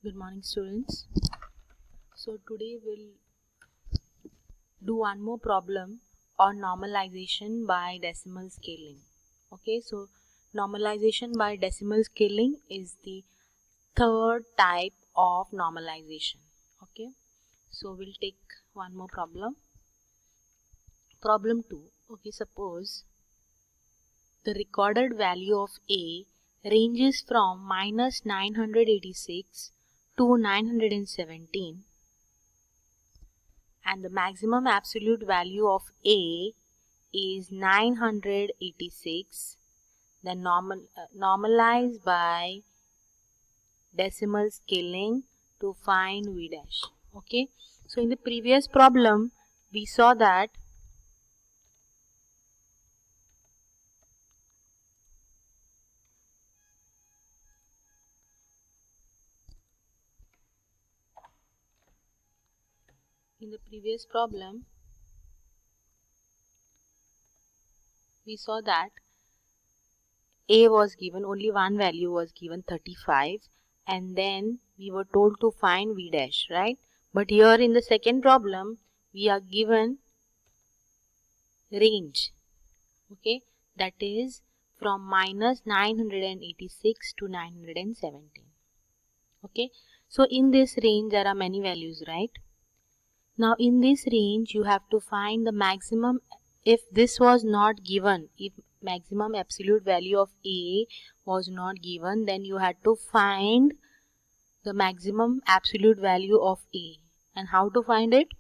Good morning, students. So today we'll do one more problem on normalization by decimal scaling. Okay, so normalization by decimal scaling is the third type of normalization. Okay, so we'll take one more problem. Problem 2. Okay, suppose the recorded value of A ranges from minus 986 to 917 and the maximum absolute value of A is 986, then normalize by decimal scaling to find V dash. Okay, so in the previous problem we saw that A was given, only one value was given, 35, and then we were told to find V dash, right? But here in the second problem we are given range, okay, that is from minus 986 to 917. Okay, so in this range there are many values, right? Now in this range you have to find the maximum. If this was not given, if maximum absolute value of A was not given, then you had to find the maximum absolute value of A. And how to find it?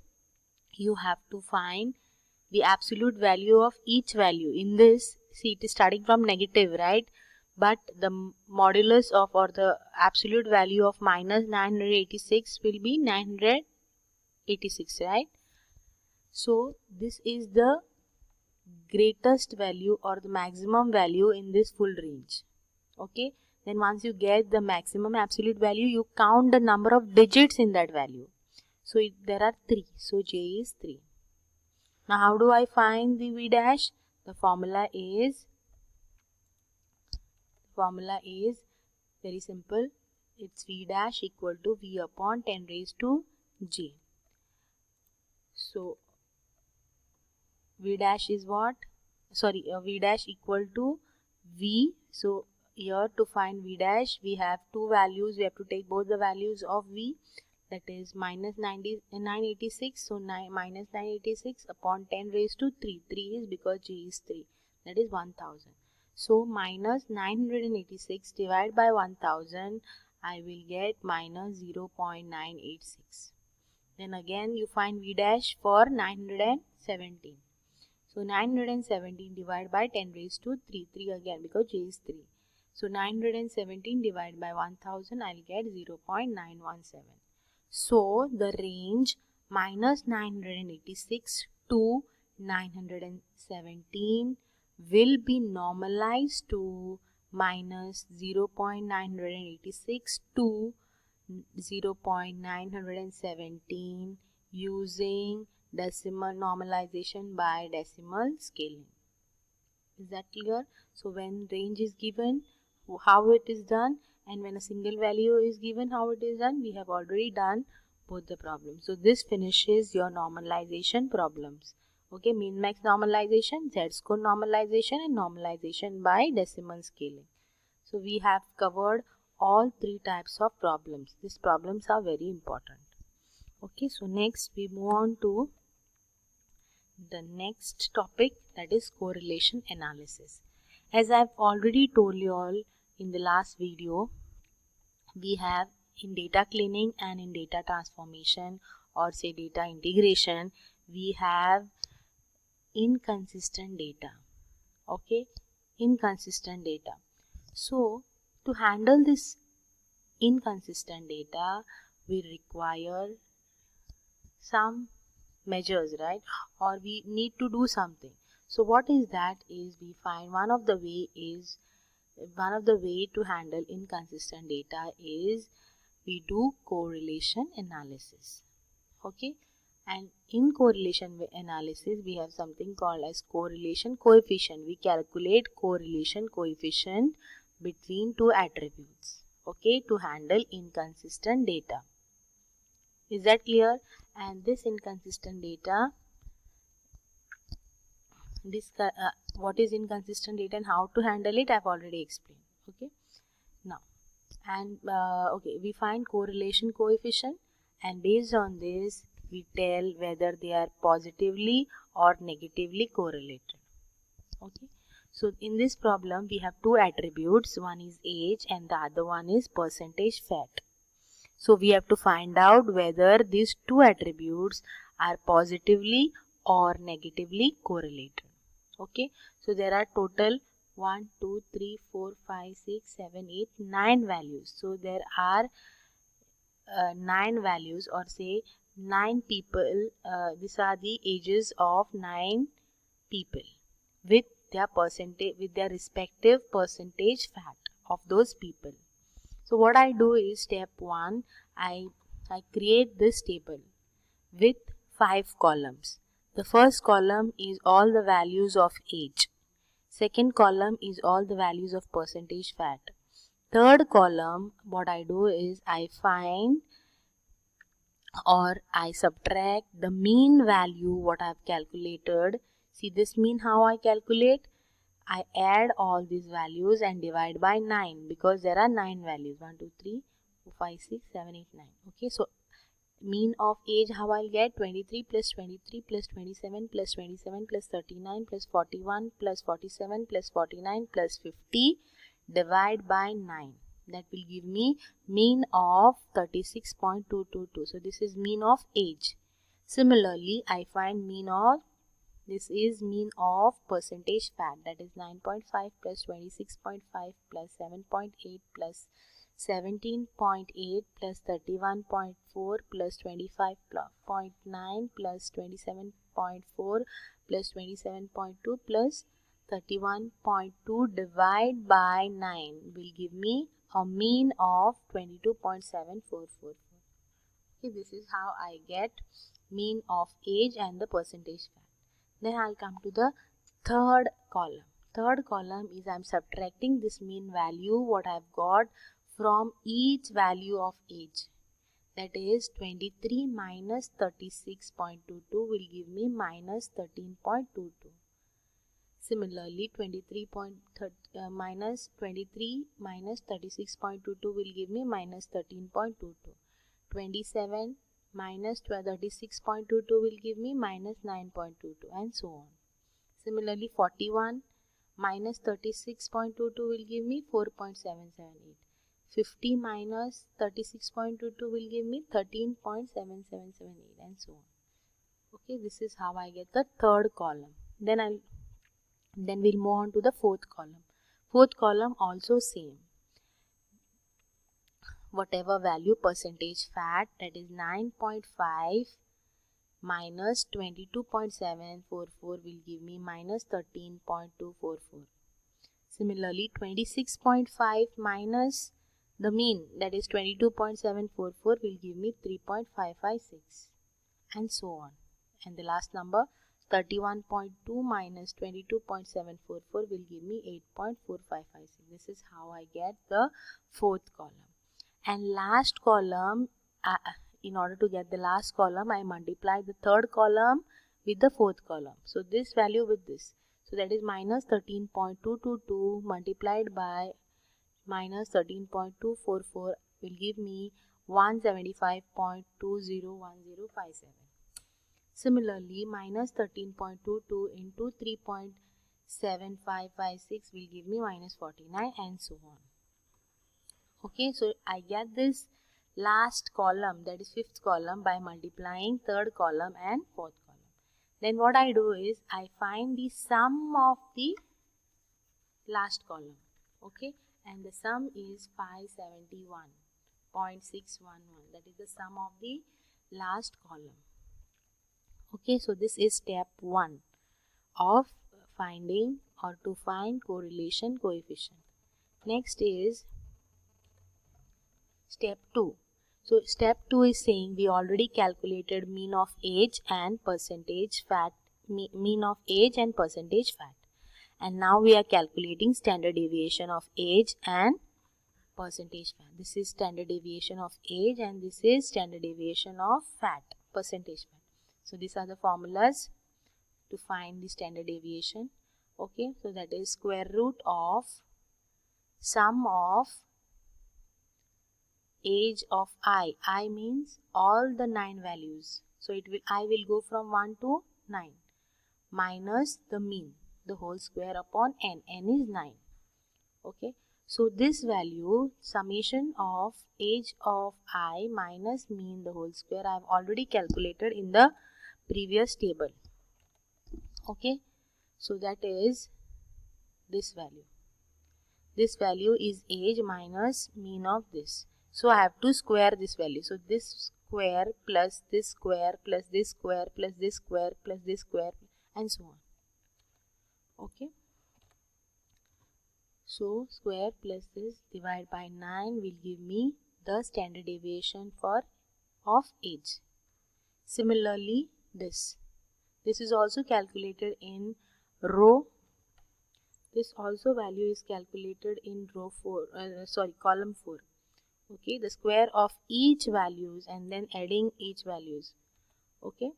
You have to find the absolute value of each value. In this, see, it is starting from negative, right? But the modulus of, or the absolute value of minus 986 will be 986, right? So this is the greatest value or the maximum value in this full range. Okay, then once you get the maximum absolute value, you count the number of digits in that value. So there are 3, so J is 3. Now how do I find the V dash? The formula is very simple. It's V dash equal to V upon 10 raised to J. So V dash is what? V dash equal to V. So here to find V dash we have two values. We have to take both the values of V, that is minus 986. So minus 986 upon 10 raised to 3. 3 is because J is 3. That is 1000. So minus 986 divided by 1000, I will get minus 0.986. Then again you find V dash for 917. So 917 divided by 10 raised to 3. 3 again because J is 3. So 917 divided by 1000, I will get 0.917. So the range minus 986 to 917 will be normalized to minus 0.986 to 0.917 using decimal normalization by decimal scaling. Is that clear? So when range is given, how it is done, and when a single value is given, how it is done, we have already done both the problems. So this finishes your normalization problems. Okay, min max normalization, z-score normalization, and normalization by decimal scaling. So we have covered all 3 types of problems. These problems are very important. Okay, so next we move on to the next topic, that is correlation analysis. As I've already told you all in the last video, we have in data cleaning and in data transformation, or say data integration, we have inconsistent data. Okay, inconsistent data. So to handle this inconsistent data, we require some measures, right? Or we need to do something. So what is that? Is we find one of the way to handle inconsistent data is we do correlation analysis. Okay, and in correlation analysis we have something called as correlation coefficient. We calculate correlation coefficient between two attributes. okay, to handle inconsistent data. Is that clear? And this inconsistent data, what is inconsistent data and how to handle it, I've already explained. Okay, now and okay, we find correlation coefficient, and based on this we tell whether they are positively or negatively correlated. Okay, so in this problem we have two attributes, one is age and the other one is percentage fat. So we have to find out whether these two attributes are positively or negatively correlated. Okay, so there are total 1, 2, 3, 4, 5, 6, 7, 8, 9 values. So there are 9 values, or say 9 people. These are the ages of 9 people with their respective percentage fat of those people. So what I do is, step 1, I create this table with 5 columns. The first column is all the values of age. Second column is all the values of percentage fat. Third column, what I do is I find or I subtract the mean value what I have calculated. See this mean how I calculate? I add all these values and divide by 9, because there are 9 values, 1, 2, 3, 4, 5, 6, 7, 8, 9. Okay, so mean of age how I'll get? 23 plus 23 plus 27 plus 27 plus 39 plus 41 plus 47 plus 49 plus 50 divide by 9. That will give me mean of 36.222. So this is mean of age. Similarly, I find mean of, this is mean of percentage fat, that is 9.5 plus 26.5 plus 7.8 plus 17.8 plus 31.4 plus 25.9 plus 27.4 plus 27.2 plus 31.2 divide by 9 will give me a mean of 22.744. Okay, this is how I get mean of age and the percentage fat. Then I'll come to the third column. Third column is I'm subtracting this mean value what I've got from each value of age. That is 23 minus 36.22 will give me minus 13.22. Similarly, 23 minus 36.22 will give me minus 13.22. 27 minus 36.22 will give me minus 9.22, and so on. Similarly, 41 minus 36.22 will give me 4.778. 50 minus 36.22 will give me 13.7778, and so on. Okay, this is how I get the third column. Then we'll move on to the fourth column. Fourth column also same. Whatever value percentage fat, that is 9.5 minus 22.744 will give me minus 13.244. Similarly, 26.5 minus the mean, that is 22.744 will give me 3.556, and so on. And the last number 31.2 minus 22.744 will give me 8.4556. This is how I get the fourth column. And last column, in order to get the last column, I multiply the third column with the fourth column. So this value with this. So that is minus 13.222 multiplied by minus 13.244 will give me 175.201057. Similarly, minus 13.22 into 3.7556 will give me minus 49, and so on. Okay, so I get this last column, that is fifth column, by multiplying third column and fourth column. Then what I do is I find the sum of the last column. Okay, and the sum is 571.611. That is the sum of the last column. Okay, so this is step 1 of finding or to find correlation coefficient. Next is step 2. So step 2 is saying we already calculated mean of age and percentage fat, mean of age and percentage fat. And now we are calculating standard deviation of age and percentage fat. This is standard deviation of age and this is standard deviation of fat, percentage fat. So these are the formulas to find the standard deviation. Okay, so that is square root of sum of age of I. I means all the 9 values. So I will go from 1 to 9 minus the mean, the whole square upon n. N is 9. Okay. So this value, summation of age of I minus mean the whole square, I have already calculated in the previous table. Okay. So that is this value. This value is age minus mean of this. So I have to square this value. So this square plus this square plus this square plus this square plus this square and so on. Okay. So square plus this divided by 9 will give me the standard deviation of age. Similarly, this is also calculated in row. This also value is calculated in column 4. Okay, the square of each values and then adding each values. Okay,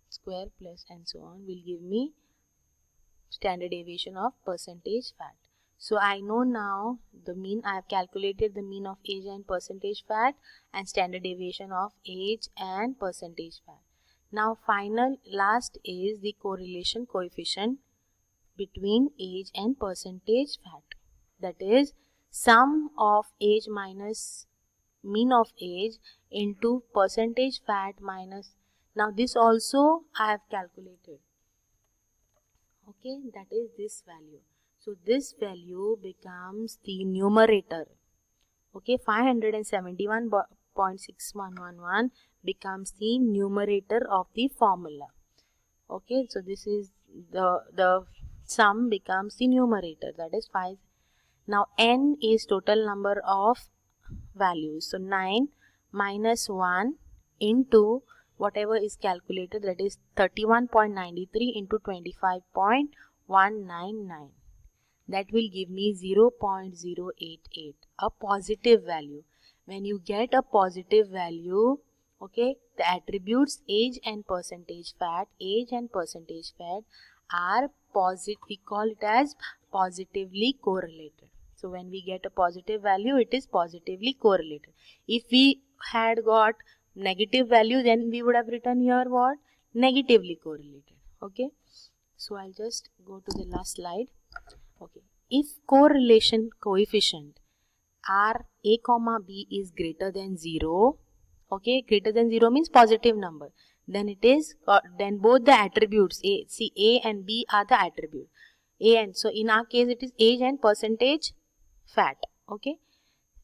square plus and so on will give me standard deviation of percentage fat. So I know now the mean. I have calculated the mean of age and percentage fat and standard deviation of age and percentage fat. Now last is the correlation coefficient between age and percentage fat. That is sum of age minus mean of age into percentage fat minus. Now this also I have calculated. Okay, that is this value. So this value becomes the numerator. Okay, 571.6111 becomes the numerator of the formula. Okay, so this is the sum becomes the numerator, that is 5. Now n is total number of values. So 9 minus 1 into whatever is calculated, that is 31.93 into 25.199. That will give me 0.088, a positive value. When you get a positive value, okay, the attributes age and percentage fat are positive. We call it as positively correlated. So when we get a positive value, it is positively correlated. If we had got negative value, then we would have written here what? Negatively correlated. Okay. So I'll just go to the last slide. Okay. If correlation coefficient R A comma B is greater than 0, okay, greater than 0 means positive number, then it is then both the attributes A and B are the attribute. So in our case it is age and percentage fat. Okay.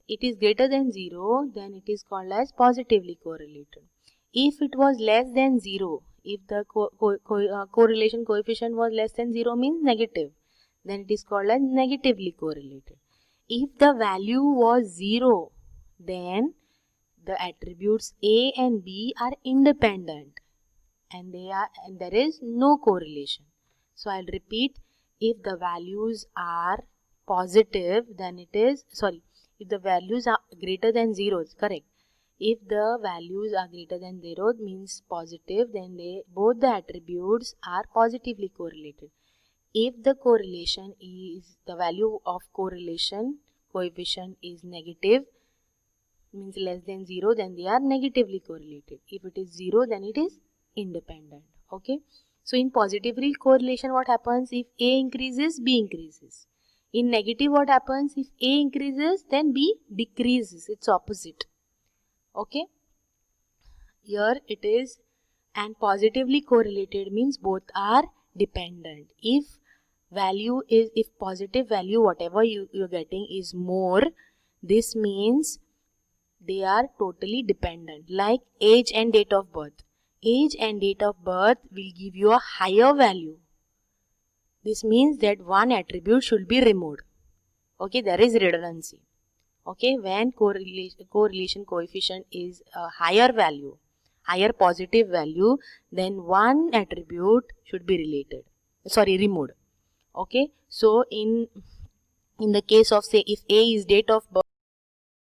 It is greater than 0, then it is called as positively correlated. If it was less than 0, if the correlation coefficient was less than 0 means negative, then it is called as negatively correlated. If the value was 0, then the attributes A and B are independent and there is no correlation. So I'll repeat, if the values are positive, then it is, if the values are greater than 0, correct. If the values are greater than 0 means positive, then both the attributes are positively correlated. If the correlation is, the value of correlation coefficient is negative, means less than 0, then they are negatively correlated. If it is 0, then it is independent. Okay. So in positively correlation, what happens? If A increases, B increases. In negative, what happens? If A increases, then B decreases. It's opposite. Okay. Here it is, and positively correlated means both are dependent. If positive value, whatever you're getting is more, this means they are totally dependent. Like age and date of birth. Age and date of birth will give you a higher value. This means that one attribute should be removed. Okay, there is redundancy. Okay, when correlation coefficient is a higher value, higher positive value, then one attribute should be removed. Okay, so in in the case of, say, if A is date of birth